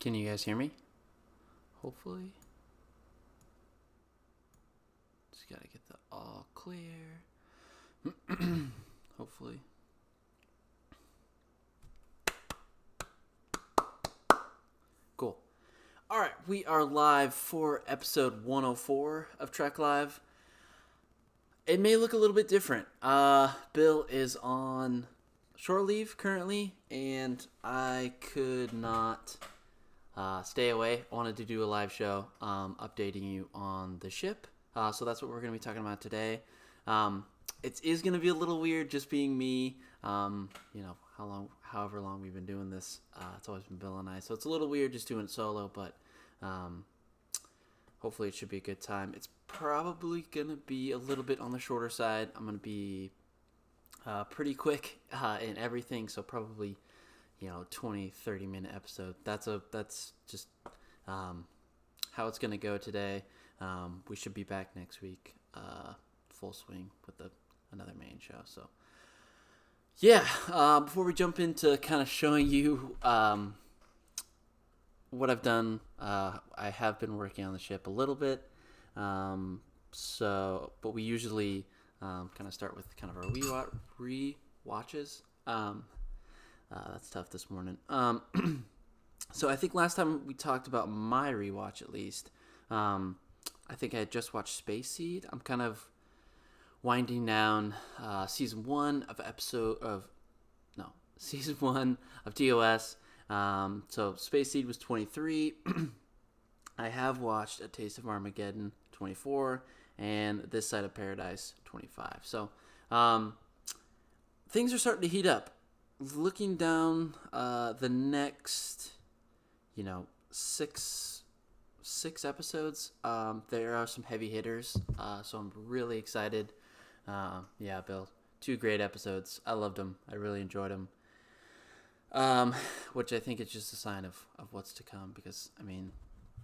Can you guys hear me? Hopefully. Just gotta get the all clear. Hopefully. Cool. Alright, we are live for episode 104 of Trek Live. It may look a little bit different. Bill is on shore leave currently, and I could not stay away. I wanted to do a live show updating you on the ship. So that's what we're going to be talking about today. It is going to be a little weird just being me. However long we've been doing this, it's always been Bill and I. So it's a little weird just doing it solo, but hopefully it should be a good time. It's probably going to be a little bit on the shorter side. I'm going to be pretty quick in everything, so probably 20-30 minute episode. That's just how it's gonna go today. We should be back next week, full swing with another main show. So yeah, before we jump into kind of showing you what I've done, I have been working on the ship a little bit. But we usually kind of start with kind of our re-watches. That's tough this morning. So I think last time we talked about my rewatch, at least. I think I had just watched Space Seed. I'm kind of winding down season one of TOS. So Space Seed was 23. I have watched A Taste of Armageddon 24 and This Side of Paradise 25. So things are starting to heat up. Looking down the next, six episodes, there are some heavy hitters, so I'm really excited. Bill, 2 great episodes. I loved them. I really enjoyed them. Which I think is just a sign of what's to come, because, if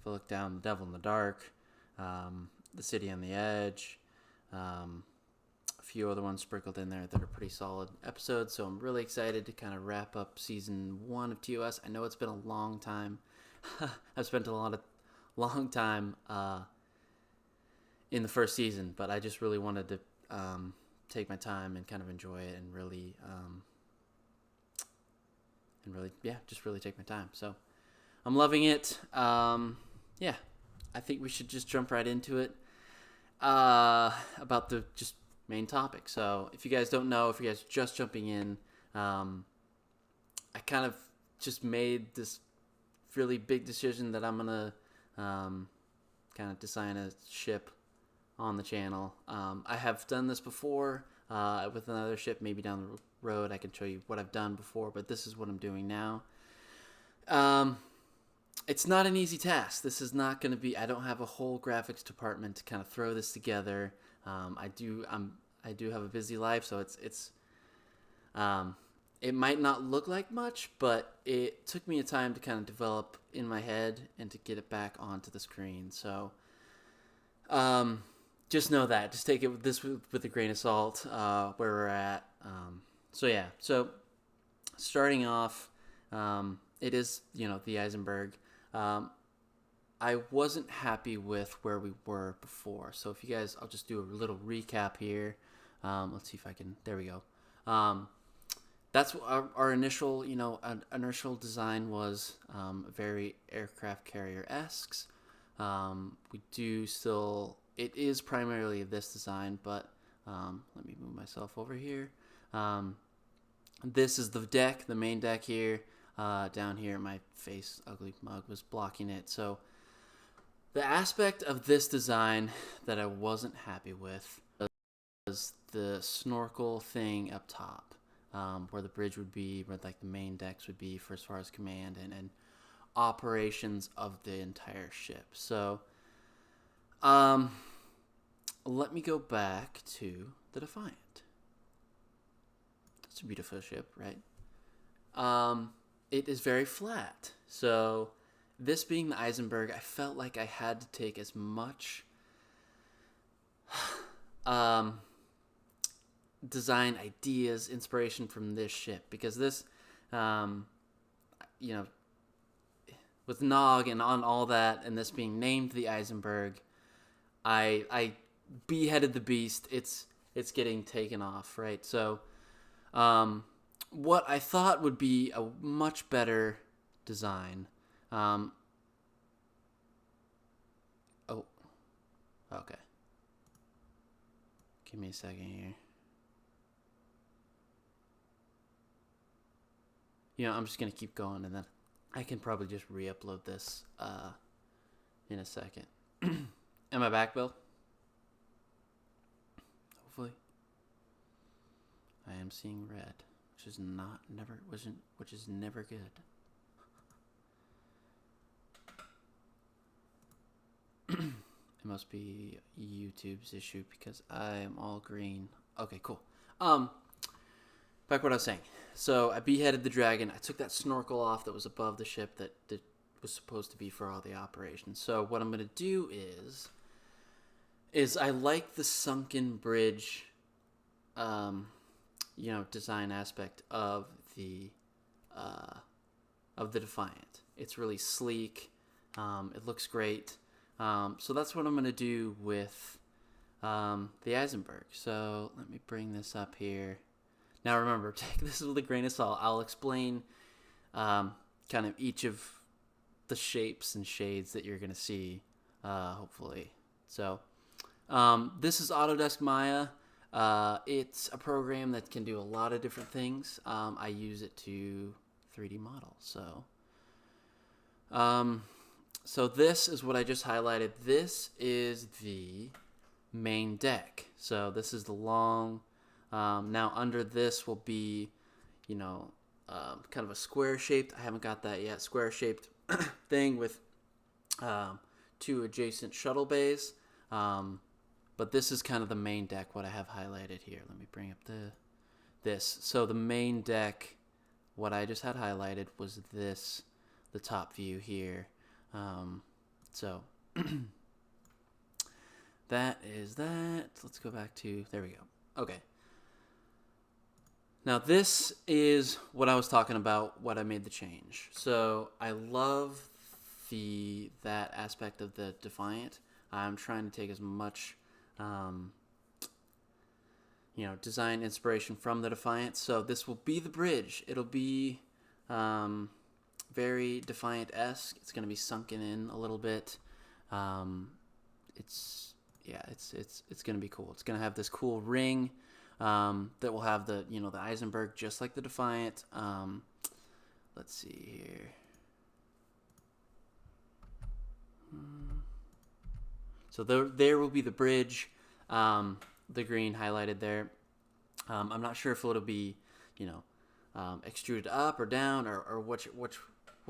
I look down, The Devil in the Dark, The City on the Edge, a few other ones sprinkled in there that are pretty solid episodes, so I'm really excited to kind of wrap up season 1 of TOS. I know it's been a long time. I've spent a long time in the first season, but I just really wanted to take my time and kind of enjoy it and really just really take my time. So I'm loving it. I think we should just jump right into it. About the just main topic. So if you guys don't know, if you guys are just jumping in, I kind of just made this really big decision that I'm gonna kind of design a ship on the channel. I have done this before with another ship. Maybe down the road I can show you what I've done before, but this is what I'm doing now. It's not an easy task. This is not going to be. I don't have a whole graphics department to kind of throw this together. I do have a busy life, so it's it might not look like much, but it took me a time to kind of develop in my head and to get it back onto the screen. So just know that. Just take it with a grain of salt where we're at. So starting off, it is the Eisenberg. I wasn't happy with where we were before. So if you guys, I'll just do a little recap here. Let's see if I can. There we go. That's our initial, initial design was very aircraft carrier-esque. We do still. It is primarily this design, but let me move myself over here. This is the deck, the main deck here. Down here, my face, ugly mug, was blocking it. So the aspect of this design that I wasn't happy with was the snorkel thing up top, where the bridge would be, where like the main decks would be for as far as command and operations of the entire ship. So let me go back to the Defiant. It's a beautiful ship, right? It is very flat. So this being the Eisenberg, I felt like I had to take as much design ideas, inspiration from this ship, because this, with Nog and on all that, and this being named the Eisenberg, I beheaded the beast. It's getting taken off, right? So, what I thought would be a much better design. Oh, okay. Give me a second here. I'm just gonna keep going, and then I can probably just re-upload this in a second. Am I back, Bill? Hopefully. I am seeing red, which is never good. It must be YouTube's issue because I am all green. Okay, cool. Back what I was saying. So I beheaded the dragon. I took that snorkel off that was above the ship that was supposed to be for all the operations. So what I'm gonna do is I like the sunken bridge, design aspect of the Defiant. It's really sleek. It looks great. So that's what I'm gonna do with the Eisenberg. So let me bring this up here. Now remember, take this with a grain of salt. I'll explain kind of each of the shapes and shades that you're going to see, hopefully. So this is Autodesk Maya. It's a program that can do a lot of different things. I use it to 3D model. So this is what I just highlighted. This is the main deck. So this is the long... now under this will be, kind of a square shaped, I haven't got that yet, square shaped thing with 2 adjacent shuttle bays. But this is kind of the main deck, what I have highlighted here. Let me bring up this. So the main deck, what I just had highlighted was this, the top view here. So that is that. Let's go back to, there we go. Okay. Now this is what I was talking about, what I made the change. So I love that aspect of the Defiant. I'm trying to take as much, design inspiration from the Defiant. So this will be the bridge. It'll be very Defiant-esque. It's going to be sunken in a little bit. It's going to be cool. It's going to have this cool ring. That will have the Eisenberg just like the Defiant. Let's see here. So there will be the bridge, the green highlighted there. I'm not sure if it'll be, extruded up or down or what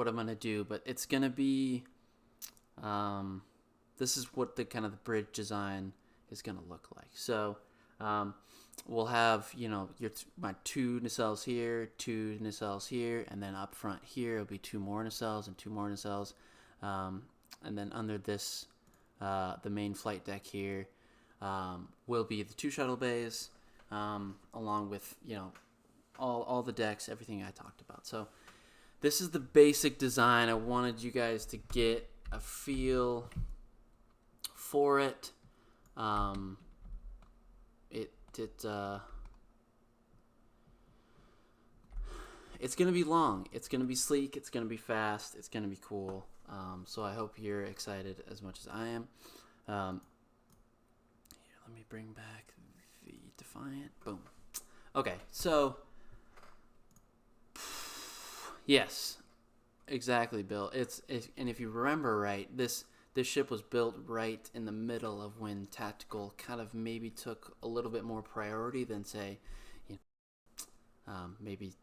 I'm gonna do, but it's gonna be. This is what the kind of the bridge design is gonna look like. So. We'll have, my 2 nacelles here, 2 nacelles here, and then up front here it'll be 2 more nacelles and 2 more nacelles. And then under this, the main flight deck here, will be the 2 shuttle bays, along with, all the decks, everything I talked about. So this is the basic design. I wanted you guys to get a feel for it. It's gonna be long, it's gonna be sleek, it's gonna be fast, it's gonna be cool. So I hope you're excited as much as I am. Here, let me bring back the Defiant. Boom. Okay, so yes, exactly, Bill. It's and if you remember right, this ship was built right in the middle of when tactical kind of maybe took a little bit more priority than, say, maybe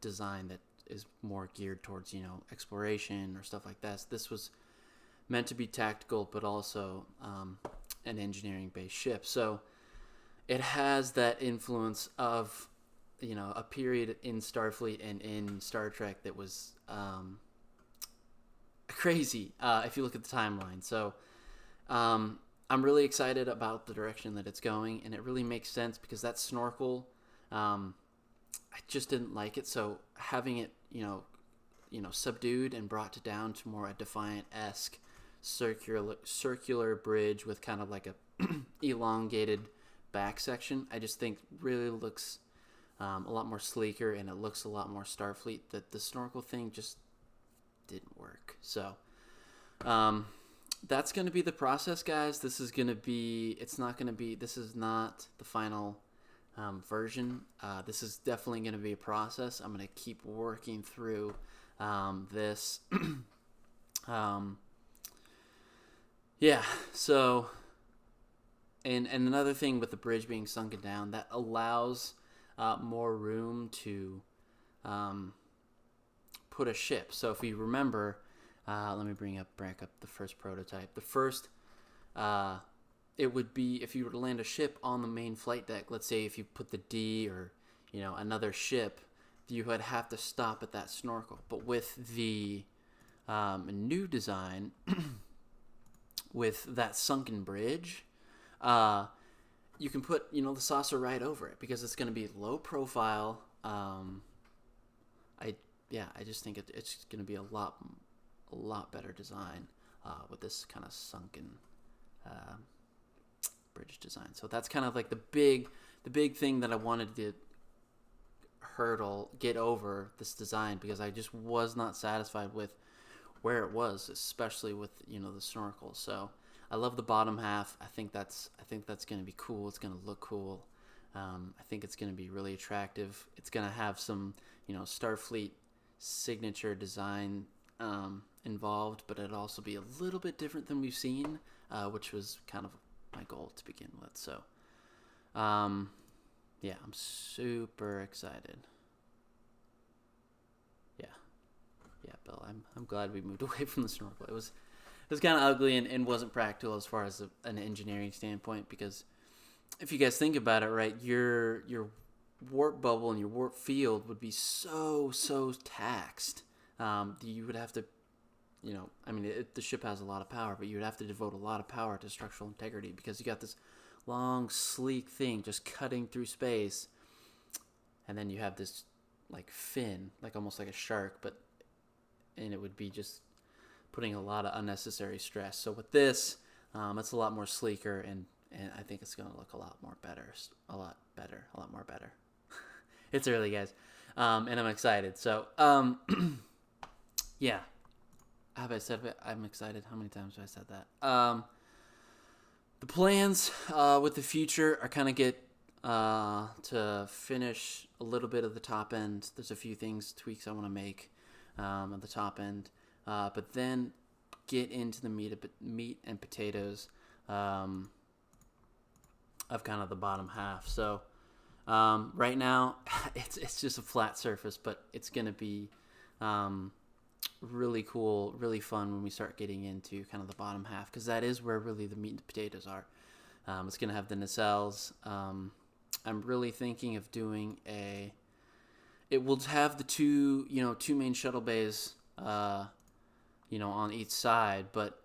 design that is more geared towards, exploration or stuff like that. This was meant to be tactical, but also an engineering-based ship. So it has that influence of, a period in Starfleet and in Star Trek that was crazy if you look at the timeline. So I'm really excited about the direction that it's going, and it really makes sense because that snorkel, I just didn't like it. So having it, subdued and brought down to more a Defiant-esque circular bridge with kind of like a elongated back section. I just think really looks a lot more sleeker, and it looks a lot more Starfleet. That the snorkel thing just didn't work. So that's going to be the process, guys. This is going to be, this is not the final version. This is definitely going to be a process. I'm going to keep working through this. Yeah, so, and another thing with the bridge being sunken down, that allows more room to put a ship. So if you remember, let me back up the first prototype. The first, it would be if you were to land a ship on the main flight deck. Let's say if you put the D or another ship, you would have to stop at that snorkel. But with the new design, with that sunken bridge, you can put the saucer right over it because it's going to be low profile. I just think it's going to be a lot better design with this kind of sunken bridge design. So that's kind of like the big thing that I wanted to get over this design, because I just was not satisfied with where it was, especially with the snorkel. So I love the bottom half. I think that's going to be cool. It's going to look cool. I think it's going to be really attractive. It's going to have some Starfleet signature design involved, but it'll also be a little bit different than we've seen, which was kind of my goal to begin with. So yeah, I'm super excited. Yeah, Bill, I'm glad we moved away from the snorkel. It was kind of ugly and wasn't practical as far as an engineering standpoint, because if you guys think about it, right, your warp bubble and your warp field would be so taxed. You would have to, the ship has a lot of power, but you would have to devote a lot of power to structural integrity, because you got this long, sleek thing just cutting through space, and then you have this like fin, like almost like a shark, and it would be just putting a lot of unnecessary stress. So with this, it's a lot more sleeker, and I think it's going to look a lot more better. It's early, guys, and I'm excited. So yeah, have I said it? I'm excited? How many times have I said that? The plans with the future are kind of get to finish a little bit of the top end. There's a few tweaks I want to make at the top end, but then get into the meat and potatoes of kind of the bottom half. So right now it's just a flat surface, but it's going to be really cool, really fun when we start getting into kind of the bottom half, because that is where really the meat and potatoes are. It's going to have the nacelles. I'm really thinking of doing it will have the two main shuttle bays, on each side, but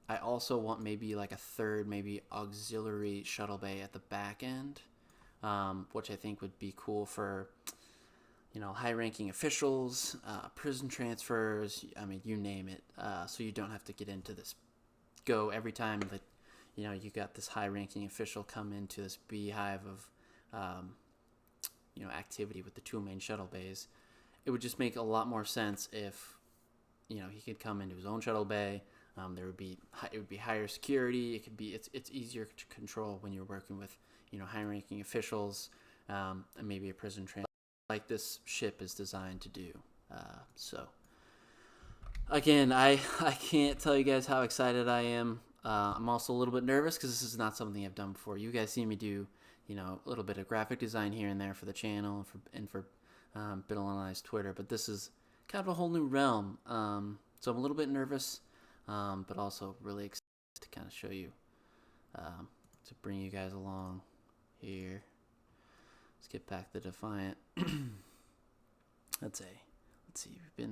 I also want maybe like a third, maybe auxiliary shuttle bay at the back end, which I think would be cool for, high-ranking officials, prison transfers, you name it. So you don't have to get into this, go every time that, you got this high-ranking official come into this beehive of, activity with the two main shuttle bays. It would just make a lot more sense if, he could come into his own shuttle bay. It would be higher security. It's easier to control when you're working with, high-ranking officials, and maybe a prison transfer, like this ship is designed to do. So again, I can't tell you guys how excited I am. I'm also a little bit nervous because this is not something I've done before. You guys see me do, a little bit of graphic design here and there for the channel and for Bill and I's Twitter, but this is kind of a whole new realm. So I'm a little bit nervous, but also really excited to kind of show you, to bring you guys along here. Let's get back to Defiant. Let's see. We've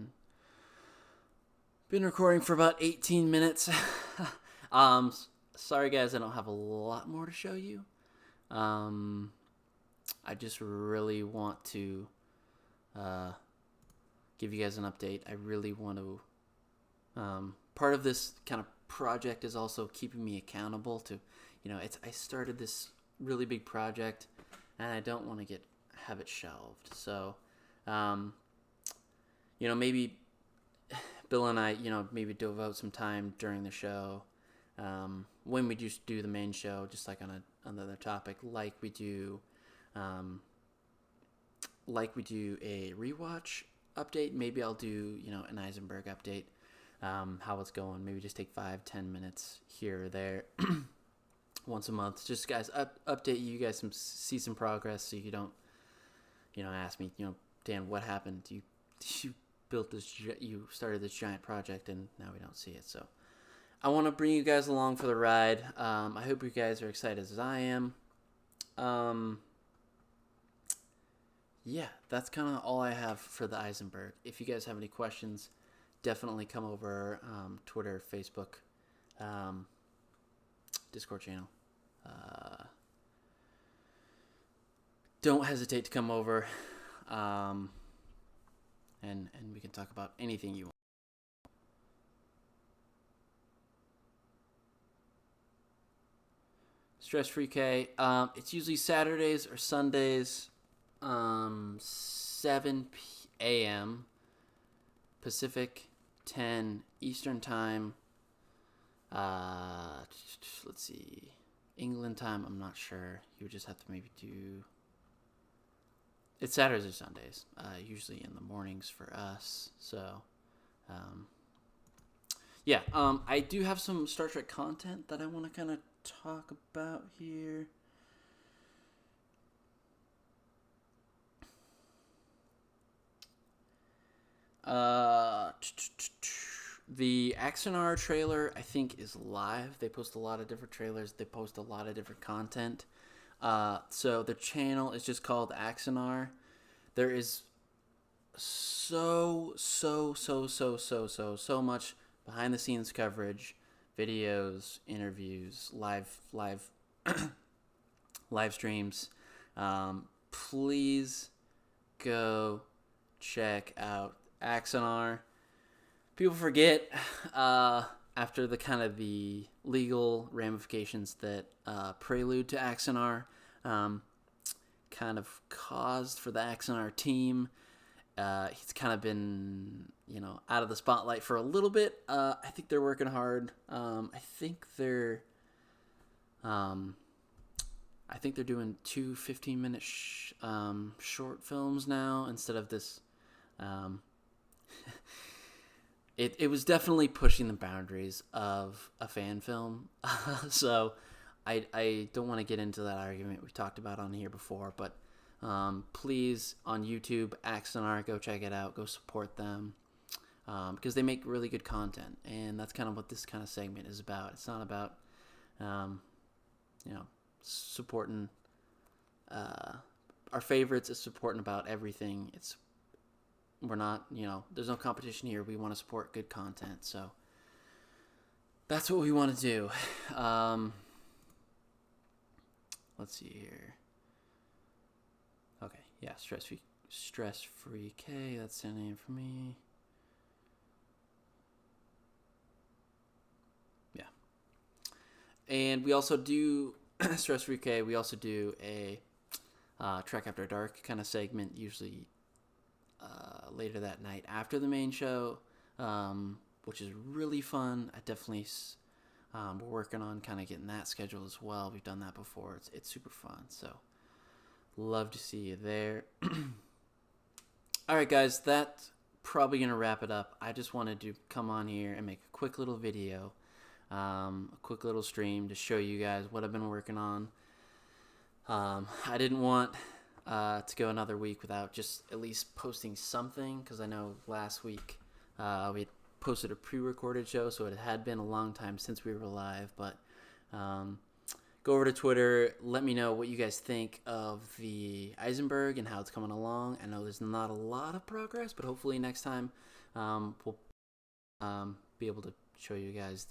been recording for about 18 minutes. Sorry guys, I don't have a lot more to show you. I just really want to give you guys an update. I really want to. Part of this kind of project is also keeping me accountable to, I started this really big project, and I don't want to have it shelved. So, maybe Bill and I, maybe devote some time during the show, when we just do the main show, just like on another topic, like we do a rewatch update. Maybe I'll do, an Eisenberg update, how it's going. Maybe just take 5-10 minutes here or there once a month. Just, guys, update you guys, see some progress, so you don't, ask me, Dan, what happened? You started this giant project and now we don't see it. So I want to bring you guys along for the ride. I hope you guys are excited as I am. Yeah, that's kind of all I have for the Eisenberg. If you guys have any questions, definitely come over, Twitter, Facebook, Discord channel. Don't hesitate to come over, and we can talk about anything you want. Stress Free K. It's usually Saturdays or Sundays, 7 a.m. Pacific, 10 Eastern Time. Let's see, England time, I'm not sure. You would just have to maybe do. It's Saturdays or Sundays, usually in the mornings for us. So, I do have some Star Trek content that I want to kind of talk about here. The Axanar trailer, I think, is live. They post a lot of different trailers. They post a lot of different content. So the channel is just called Axanar. There is so much behind the scenes coverage, videos, interviews, live live streams. Please go check out Axanar. People forget, after the kind of the legal ramifications that prelude to Axanar kind of caused for the Axanar team. He's kind of been, out of the spotlight for a little bit. I think they're working hard. I think they're doing 2 15-minute short films now instead of this. It was definitely pushing the boundaries of a fan film. So I don't want to get into that argument we talked about on here before, but please, on YouTube, Axanar, go check it out. Go support them, because they make really good content, and that's kind of what this kind of segment is about. It's not about supporting our favorites. It's supporting about everything. We're not, there's no competition here. We want to support good content. So that's what we want to do. Let's see here. Okay. Yeah. Stress free K. That's the name for me. Yeah. And we also do Stress Free K. We also do a Trek After Dark kind of segment, usually later that night after the main show, which is really fun. I definitely, we're working on kind of getting that scheduled as well. We've done that before. It's super fun. So love to see you there. All right, guys, that's probably going to wrap it up. I just wanted to come on here and make a quick little video, a quick little stream to show you guys what I've been working on. I didn't want to go another week without just at least posting something, because I know last week we had posted a pre-recorded show, so it had been a long time since we were live. But go over to Twitter, let me know what you guys think of the Eisenberg and how it's coming along. I know there's not a lot of progress, but hopefully next time we'll be able to show you guys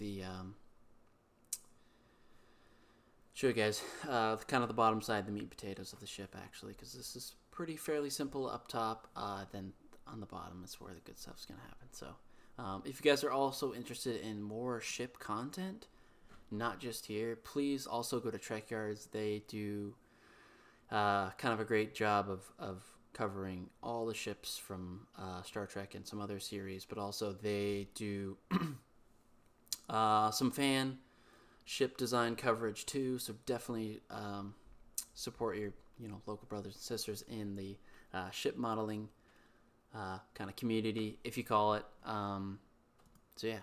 kind of the bottom side, the meat and potatoes of the ship, actually, because this is fairly simple up top. Then on the bottom is where the good stuff's going to happen. So if you guys are also interested in more ship content, not just here, please also go to Trek Yards. They do kind of a great job of covering all the ships from Star Trek and some other series, but also they do some fan ship design coverage too. So definitely support your local brothers and sisters in the ship modeling kind of community, if you call it. So yeah.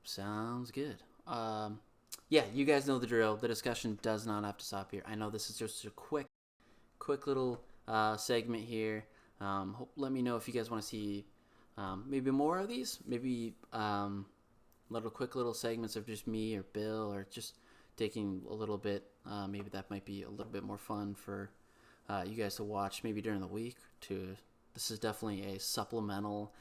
Sounds good. Yeah, you guys know the drill. The discussion does not have to stop here. I know this is just a quick little segment here. Let me know if you guys want to see maybe more of these. Maybe quick little segments of just me or Bill, or just taking a little bit. Maybe that might be a little bit more fun for you guys to watch maybe during the week. This is definitely a supplemental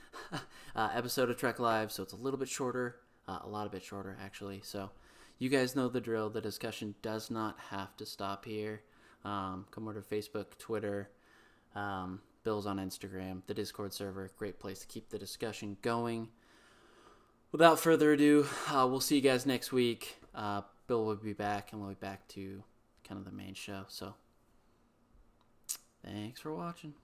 episode of Trek Live, so it's a little bit shorter, a lot bit shorter actually. So you guys know the drill. The discussion does not have to stop here. Come over to Facebook, Twitter, Bill's on Instagram, the Discord server. Great place to keep the discussion going. Without further ado, we'll see you guys next week. Bill will be back, and we'll be back to kind of the main show. So thanks for watching.